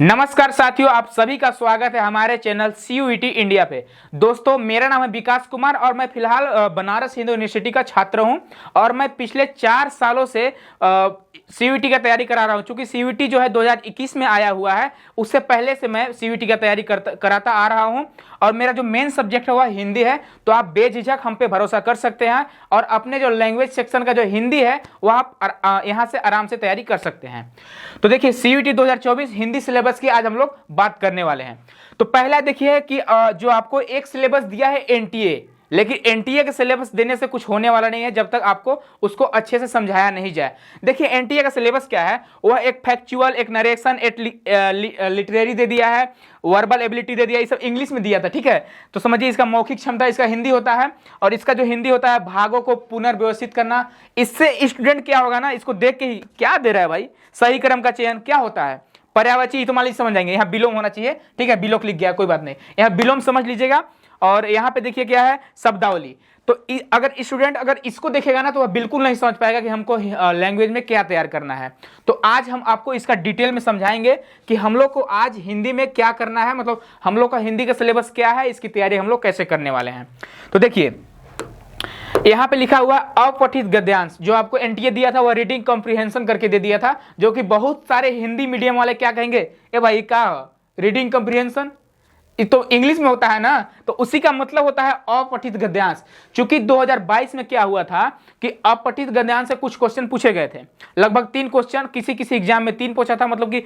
नमस्कार साथियों, आप सभी का स्वागत है हमारे चैनल CUET इंडिया पे। दोस्तों, मेरा नाम है विकास कुमार और मैं फिलहाल बनारस हिंदू यूनिवर्सिटी का छात्र हूं और मैं पिछले 4 सालों से CUET का तैयारी करा रहा हूं। चूंकि CUET जो है 2021 में आया हुआ है, उससे पहले से मैं CUET का तैयारी कराता आ रहा हूं और मेरा जो मेन सब्जेक्ट है वह हिंदी है। तो आप बेझिझक हम पे भरोसा कर सकते हैं और अपने जो लैंग्वेज सेक्शन का जो हिंदी है वह आप यहाँ से आराम से तैयारी कर सकते हैं। तो देखिए, CUET 2024 हिंदी सिलेबस की आज हम लोग बात करने वाले हैं। तो पहला देखिए कि जो आपको एक सिलेबस दिया है NTA, लेकिन NTA के सिलेबस देने से कुछ होने वाला नहीं है जब तक आपको उसको अच्छे से समझाया नहीं जाए। देखिए, NTA का सिलेबस क्या है, वह एक फैक्चुअल, एक नरेशन, एक लिटरेरी दे दिया है, वर्बल एबिलिटी दे दिया, ये सब इंग्लिश में दिया था। ठीक है, तो समझिए इसका मौखिक क्षमता इसका हिंदी होता है और इसका जो हिंदी होता है भागों को पुनर्व्यवस्थित करना। इससे स्टूडेंट क्या होगा ना, इसको देख के ही क्या दे रहा है भाई, सही क्रम का चयन क्या होता है, पर्यायवाची तो मान लीजिए समझ जाएंगे, यहाँ विलोम होना चाहिए। ठीक है, विलोम लिख गया कोई बात नहीं, यहाँ विलोम समझ लीजिएगा। और यहाँ पे देखिए क्या है, शब्दावली। तो अगर स्टूडेंट अगर इसको देखेगा ना तो वह बिल्कुल नहीं समझ पाएगा कि हमको लैंग्वेज में क्या तैयार करना है। तो आज हम आपको इसका डिटेल में समझाएंगे कि हम लोग को आज हिंदी में क्या करना है, मतलब हम लोग का हिंदी का सिलेबस क्या है, इसकी तैयारी हम लोग कैसे करने वाले हैं। तो देखिए, यहाँ पे लिखा हुआ अपठित गद्यांश, जो आपको NTA दिया था वह रीडिंग कॉम्प्रिहेंशन करके दे दिया था, जो कि बहुत सारे हिंदी मीडियम वाले क्या कहेंगे, ए भाई क्या रीडिंग कॉम्प्रिहेंशन, तो इंग्लिश में होता है ना, तो उसी का मतलब होता है अपठित गद्यांश। चूंकि 2022 में क्या हुआ था कि अपठित गद्यांश से कुछ क्वेश्चन पूछे गए थे, लगभग 3 क्वेश्चन, किसी एग्जाम में 3 पूछा था। मतलब कि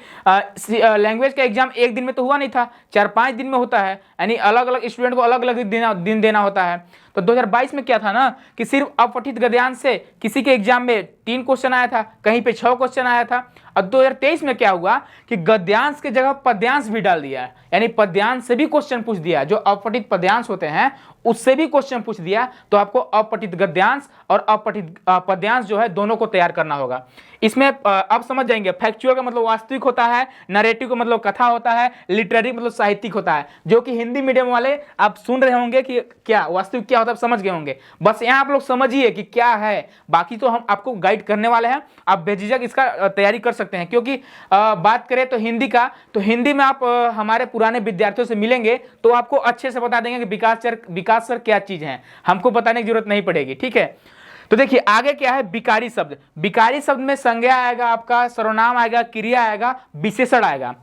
लैंग्वेज का एग्जाम एक दिन में तो हुआ नहीं था, 4-5 दिन में होता है, यानी अलग अलग स्टूडेंट को अलग अलग दिन देना होता है। तो 2022 में क्या था ना कि सिर्फ अपठित गद्यांश से किसी के एग्जाम में 3 क्वेश्चन आया था, कहीं पे 6 क्वेश्चन आया था। और 2023 में क्या हुआ कि गद्यांश की जगह पद्यांश भी डाल दिया, यानी पद्यांश से भी क्वेश्चन पूछ दिया, जो अपठित पद्यांश होते हैं उससे भी क्वेश्चन पूछ दिया। तो आपको अपठित गद्यांश और अपठित पद्यांश जो है दोनों को तैयार करना होगा। इसमें आप समझ जाएंगे, फैक्चुअल का मतलब वास्तविक होता है, नरेटिव का मतलब कथा होता है, लिटरेरी मतलब साहित्यिक होता है, जो कि हिंदी मीडियम वाले आप सुन रहे होंगे कि क्या वास्तविक क्या होता है, आप समझ गए होंगे। बस यहाँ आप लोग समझिए कि क्या है, बाकी तो हम आपको गाइड करने वाले हैं, आप बेझिझक इसका तैयारी कर सकते हैं। क्योंकि बात करें तो हिंदी का, तो हिंदी में आप हमारे पुराने विद्यार्थियों से मिलेंगे तो आपको अच्छे से बता देंगे कि विकास सर क्या चीज है, हमको बताने की जरूरत नहीं पड़ेगी। ठीक है, तो देखिए आगे क्या है, विकारी शब्द। विकारी शब्द में संज्ञा आएगा, आपका सर्वनाम आएगा, क्रिया आएगा, विशेषण आएगा।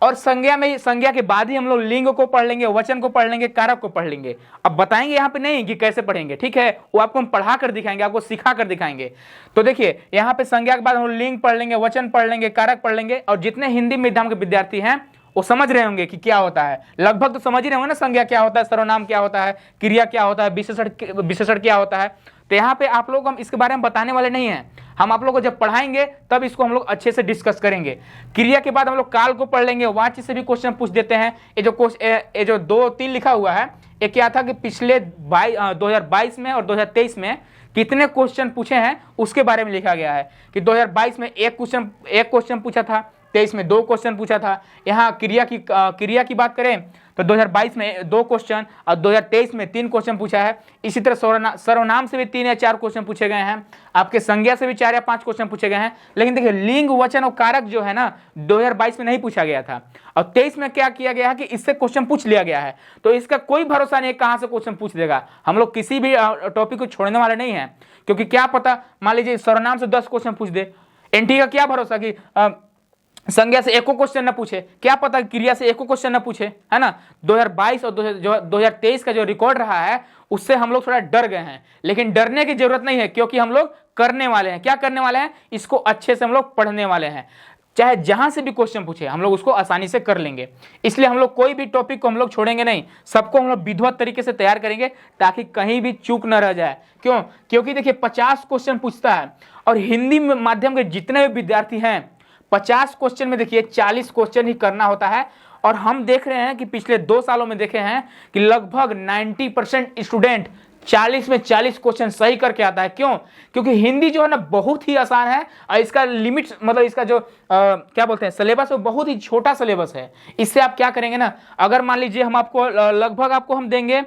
और संज्ञा के बाद ही हम लोग लिंग को पढ़ लेंगे, वचन को पढ़ लेंगे, कारक को पढ़ लेंगे। अब बताएंगे यहाँ पे नहीं कि कैसे पढ़ेंगे, ठीक है, वो आपको हम पढ़ा कर दिखाएंगे, आपको सिखा कर दिखाएंगे। तो देखिए यहाँ पे संज्ञा के बाद हम लिंग पढ़ लेंगे, वचन पढ़ लेंगे, कारक पढ़ लेंगे। और जितने हिंदी मीडियम के विद्यार्थी हैं वो समझ रहे होंगे कि क्या होता है, लगभग तो समझ ही रहे होंगे ना, संज्ञा क्या होता है, सर्वनाम क्या होता है, क्रिया क्या होता है, विशेषण क्या होता है। तो यहाँ पे आप लोग हम इसके बारे में बताने वाले नहीं हैं, हम आप लोग को जब पढ़ाएंगे तब इसको हम लोग अच्छे से डिस्कस करेंगे। क्रिया के बाद हम लोग काल को पढ़ लेंगे, वाच्य से भी क्वेश्चन पूछ देते हैं। ये जो 2-3 लिखा हुआ है, ये क्या था कि पिछले 2022 में और 2023 में कितने क्वेश्चन पूछे हैं उसके बारे में लिखा गया है कि 2022 में एक क्वेश्चन पूछा था, 23 में 2 क्वेश्चन पूछा था। यहाँ क्रिया की बात करें तो 2022 में 2 क्वेश्चन और 2023 में 3 क्वेश्चन पूछा है। इसी तरह सर्वनाम से भी 3 या 4 क्वेश्चन पूछे गए हैं, आपके संज्ञा से भी 4 या 5 क्वेश्चन पूछे गए हैं। लेकिन देखिए लिंग, वचन और कारक जो है ना 2022 में नहीं पूछा गया था और 23 में क्या किया गया है कि इससे क्वेश्चन पूछ लिया गया है। तो इसका कोई भरोसा नहीं है कहाँ से क्वेश्चन पूछ देगा, हम लोग किसी भी टॉपिक को छोड़ने वाले नहीं है। क्योंकि क्या पता मान लीजिए सर्वनाम से 10 क्वेश्चन पूछ दे, NTA का क्या भरोसा कि संज्ञा से एको क्वेश्चन न पूछे, क्या पता क्रिया से एको क्वेश्चन न पूछे, है ना। 2022 और 2023 का जो रिकॉर्ड रहा है उससे हम लोग थोड़ा डर गए हैं, लेकिन डरने की जरूरत नहीं है क्योंकि हम लोग करने वाले हैं। क्या करने वाले हैं, इसको अच्छे से हम लोग पढ़ने वाले हैं। चाहे जहां से भी क्वेश्चन पूछे हम लोग उसको आसानी से कर लेंगे। इसलिए हम लोग कोई भी टॉपिक को हम लोग छोड़ेंगे नहीं, सबको हम लोग विधिवत तरीके से तैयार करेंगे ताकि कहीं भी चूक न रह जाए। क्यों, क्योंकि देखिए 50 क्वेश्चन पूछता है और हिंदी माध्यम के जितने भी विद्यार्थी हैं 50 क्वेश्चन में देखिए 40 क्वेश्चन ही करना होता है। और हम देख रहे हैं कि पिछले 2 सालों में देखे हैं कि लगभग 90% स्टूडेंट 40 में 40 क्वेश्चन सही करके आता है। क्यों, क्योंकि हिंदी जो है ना बहुत ही आसान है और इसका लिमिट मतलब इसका जो क्या बोलते हैं सिलेबस, वो बहुत ही छोटा सिलेबस है। इससे आप क्या करेंगे ना, अगर मान लीजिए हम आपको लगभग आपको हम देंगे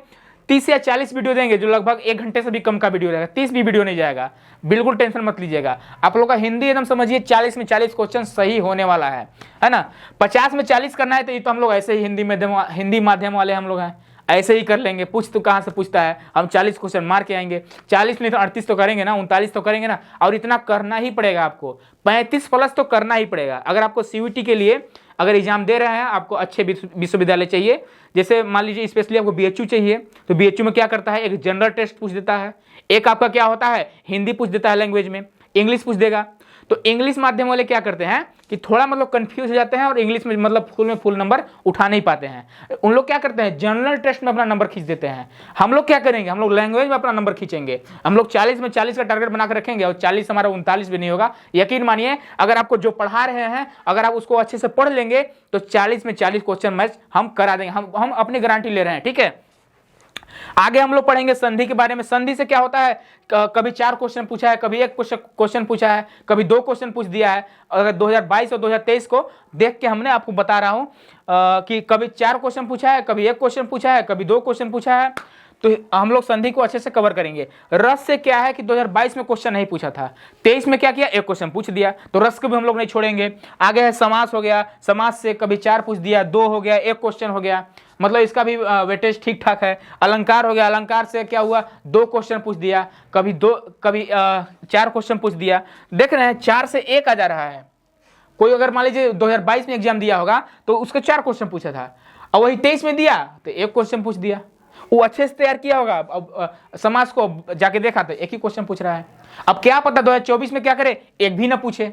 30 या 40 वीडियो देंगे जो लगभग 1 घंटे से भी कम का वीडियो रहेगा, 30 भी वीडियो नहीं जाएगा, बिल्कुल टेंशन मत लीजिएगा। आप लोग का हिंदी एकदम समझिए 40 में 40 क्वेश्चन सही होने वाला है ना। 50 में 40 करना है तो ये तो हम लोग ऐसे ही हिंदी माध्यम वाले हम लोग हैं, ऐसे ही कर लेंगे। पूछ तो कहाँ से पूछता है, हम 40 क्वेश्चन मार के आएंगे। 40 नहीं तो 38 तो करेंगे ना, 39 तो करेंगे ना, और इतना करना ही पड़ेगा आपको, 35 प्लस तो करना ही पड़ेगा। अगर आपको सीयूईटी के लिए अगर एग्जाम दे रहे हैं, आपको अच्छे विश्वविद्यालय चाहिए, जैसे मान लीजिए स्पेशली आपको बीएचयू चाहिए, तो बीएचयू में क्या करता है, एक जनरल टेस्ट पूछ देता है, एक आपका क्या होता है हिंदी पूछ देता है लैंग्वेज में, इंग्लिश पूछ देगा। तो इंग्लिश माध्यम वाले क्या करते हैं कि थोड़ा मतलब कंफ्यूज हो जाते हैं और इंग्लिश में मतलब फुल नंबर उठा नहीं पाते हैं। उन लोग क्या करते हैं जनरल टेस्ट में अपना नंबर खींच देते हैं। हम लोग क्या करेंगे, हम लोग लैंग्वेज में अपना नंबर खींचेंगे। हम लोग 40 में 40 का टारगेट बनाकर रखेंगे और 40 हमारा 39 भी नहीं होगा। यकीन मानिए, अगर आपको जो पढ़ा रहे हैं अगर आप उसको अच्छे से पढ़ लेंगे तो 40 में 40 क्वेश्चन मैच हम करा देंगे। हम अपनी गारंटी ले रहे हैं, ठीक है। आगे हम लोग पढ़ेंगे संधि के बारे में। संधि से क्या होता है, कभी 4 क्वेश्चन पूछा है, कभी 1 क्वेश्चन पूछा है, कभी 2 क्वेश्चन पूछ दिया है। अगर 2022 और 2023 को देख के हमने आपको बता रहा हूं कि कभी 4 क्वेश्चन पूछा है, कभी 1 क्वेश्चन पूछा है, कभी 2 क्वेश्चन पूछा है। तो हम लोग संधि को अच्छे से कवर करेंगे। रस से क्या है कि 2022 में क्वेश्चन नहीं पूछा था, 23 में क्या किया, 1 क्वेश्चन पूछ दिया, तो रस को भी हम लोग नहीं छोड़ेंगे। आगे है समास हो गया, समास से कभी 4 पूछ दिया, 2 हो गया, 1 क्वेश्चन हो गया, मतलब इसका भी वेटेज ठीक ठाक है। अलंकार हो गया, अलंकार से क्या हुआ, 2 क्वेश्चन पूछ दिया, कभी 4 क्वेश्चन पूछ दिया। देख रहे हैं 4 से 1 आ जा रहा है। कोई अगर मान लीजिए 2022 में एग्जाम दिया होगा तो उसका 4 क्वेश्चन पूछा था, और वही 23 में दिया तो 1 क्वेश्चन पूछ दिया। वो अच्छे से तैयार किया होगा, अब समाज को जाके देखा तो 1 ही क्वेश्चन पूछ रहा है। अब क्या पता 2024 में क्या करे, 1 भी ना पूछे,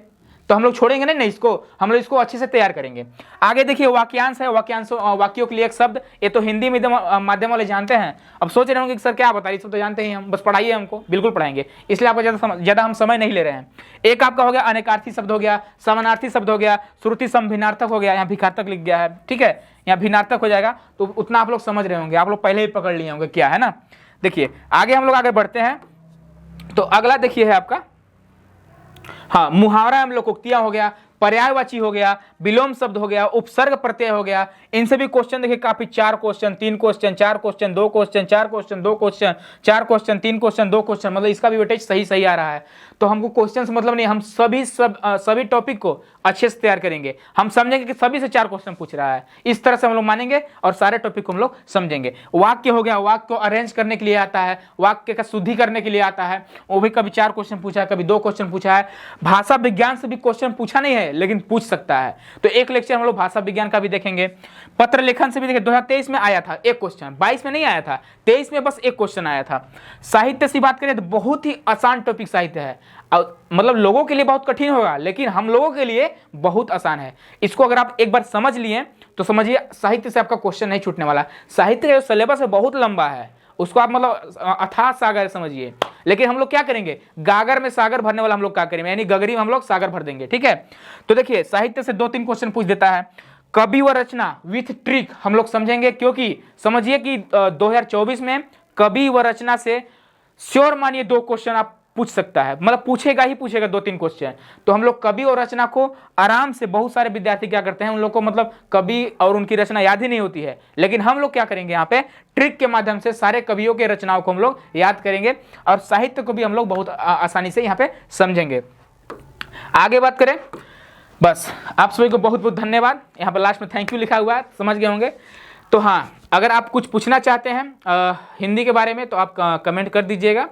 तो हम लोग छोड़ेंगे नहीं इसको, हम लोग इसको अच्छे से तैयार करेंगे। आगे देखिए वाक्यांश है, वाक्यों के लिए एक शब्द, ये तो हिंदी माध्यम वाले जानते हैं। अब सोच रहे होंगे कि सर क्या बता रही, सब तो जानते ही हम, बस पढ़ाइए हमको। बिल्कुल पढ़ाएंगे, इसलिए आपको ज़्यादा हम समय नहीं ले रहे हैं। एक आपका हो गया अनेकार्थी शब्द हो गया, समानार्थी शब्द हो गया, श्रुति समभिन्नार्थक हो गया, यहाँ भिखार्थक लिख गया है, ठीक है, यहाँ भिन्नार्थक हो जाएगा, तो उतना आप लोग समझ रहे होंगे, आप लोग पहले ही पकड़ लिए होंगे क्या है ना। देखिए आगे हम लोग आगे बढ़ते हैं, तो अगला देखिए है आपका हाँ मुहावरा हम लोकोक्तियां हो गया, पर्यायवाची हो गया, विलोम शब्द हो गया, उपसर्ग प्रत्यय हो गया। इनसे भी क्वेश्चन देखिए काफी, 4 question, 3 question, 4 question, 2 question, 4 question, 2 question, 4 question, 3 question, 2 question, मतलब इसका भी वेटेज सही आ रहा है। तो हमको क्वेश्चन से मतलब नहीं, हम सभी टॉपिक को अच्छे से तैयार करेंगे। हम समझेंगे कि सभी से 4 क्वेश्चन पूछ रहा है, इस तरह से हम लोग मानेंगे और सारे टॉपिक को हम लोग समझेंगे। वाक्य हो गया, वाक्य को अरेंज करने के लिए आता है, वाक्य का शुद्धि करने के लिए आता है, वो भी कभी 4 क्वेश्चन पूछा है, कभी 2 क्वेश्चन पूछा है। भाषा विज्ञान से भी क्वेश्चन पूछा नहीं है लेकिन पूछ सकता है, तो एक लेक्चर हम लोग भाषा विज्ञान का भी देखेंगे। पत्र लेखन से भी देखिए 2023 में आया था 1 क्वेश्चन, 22 में नहीं आया था, 23 में बस 1 क्वेश्चन आया था। साहित्य से बात करें तो बहुत ही आसान टॉपिक साहित्य है, मतलब लोगों के लिए बहुत कठिन होगा लेकिन हम लोगों के लिए बहुत आसान है। इसको अगर आप एक बार समझ लिए तो समझिए साहित्य से आपका क्वेश्चन नहीं छूटने वाला। साहित्य का जो सिलेबस है बहुत लंबा है, उसको आप मतलब अथाह सागर समझिए, लेकिन हम लोग क्या करेंगे, गागर में सागर भरने वाला हम लोग क्या करेंगे, यानी गगरी में हम लोग सागर भर देंगे, ठीक है। तो देखिए साहित्य से 2-3 क्वेश्चन पूछ देता है। कवि व रचना विथ ट्रिक हम लोग समझेंगे, क्योंकि समझिए कि 2024 में कवि व रचना से श्योर मानिए 2 क्वेश्चन आप पूछ सकता है, मतलब पूछेगा ही पूछेगा 2-3 क्वेश्चन। तो हम लोग कवि और रचना को आराम से, बहुत सारे विद्यार्थी क्या करते हैं, उन लोग को मतलब कवि और उनकी रचना याद ही नहीं होती है, लेकिन हम लोग क्या करेंगे यहाँ पे ट्रिक के माध्यम से सारे कवियों के रचनाओं को हम लोग याद करेंगे और साहित्य को भी हम लोग बहुत आसानी से यहाँ पे समझेंगे। आगे बात करें, बस आप सभी को बहुत बहुत धन्यवाद। यहाँ पर लास्ट में थैंक यू लिखा हुआ है, समझ गए होंगे। तो हाँ, अगर आप कुछ पूछना चाहते हैं हिंदी के बारे में तो आप कमेंट कर दीजिएगा,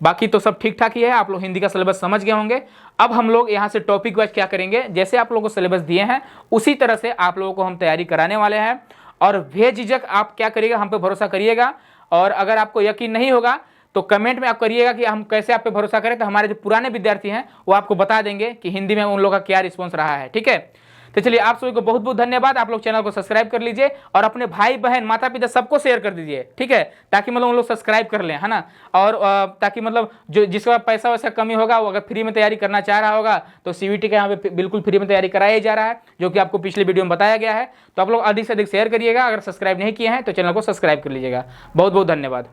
बाकी तो सब ठीक ठाक ही है। आप लोग हिंदी का सिलेबस समझ गए होंगे। अब हम लोग यहाँ से टॉपिक वाइज क्या करेंगे, जैसे आप लोगों को सिलेबस दिए हैं उसी तरह से आप लोगों को हम तैयारी कराने वाले हैं। और बेझिझक आप क्या करिएगा, हम पे भरोसा करिएगा, और अगर आपको यकीन नहीं होगा तो कमेंट में आप करिएगा कि हम कैसे आप पे भरोसा करें। तो हमारे जो पुराने विद्यार्थी हैं वो आपको बता देंगे कि हिंदी में उन लोगों का क्या रिस्पॉन्स रहा है, ठीक है। तो चलिए आप सभी को बहुत बहुत धन्यवाद। आप लोग चैनल को सब्सक्राइब कर लीजिए और अपने भाई बहन माता पिता सबको शेयर कर दीजिए, ठीक है, ताकि मतलब उन लोग सब्सक्राइब कर लें, है ना। और ताकि मतलब जो जिसका पैसा वैसा कमी होगा वो अगर फ्री में तैयारी करना चाह रहा होगा तो सीयूईटी का यहाँ पे बिल्कुल फ्री में तैयारी कराया जा रहा है, जो कि आपको पिछले वीडियो में बताया गया है। तो आप लोग अधिक से अधिक शेयर करिएगा। अगर सब्सक्राइब नहीं किए हैं तो चैनल को सब्सक्राइब कर लीजिएगा। बहुत बहुत धन्यवाद।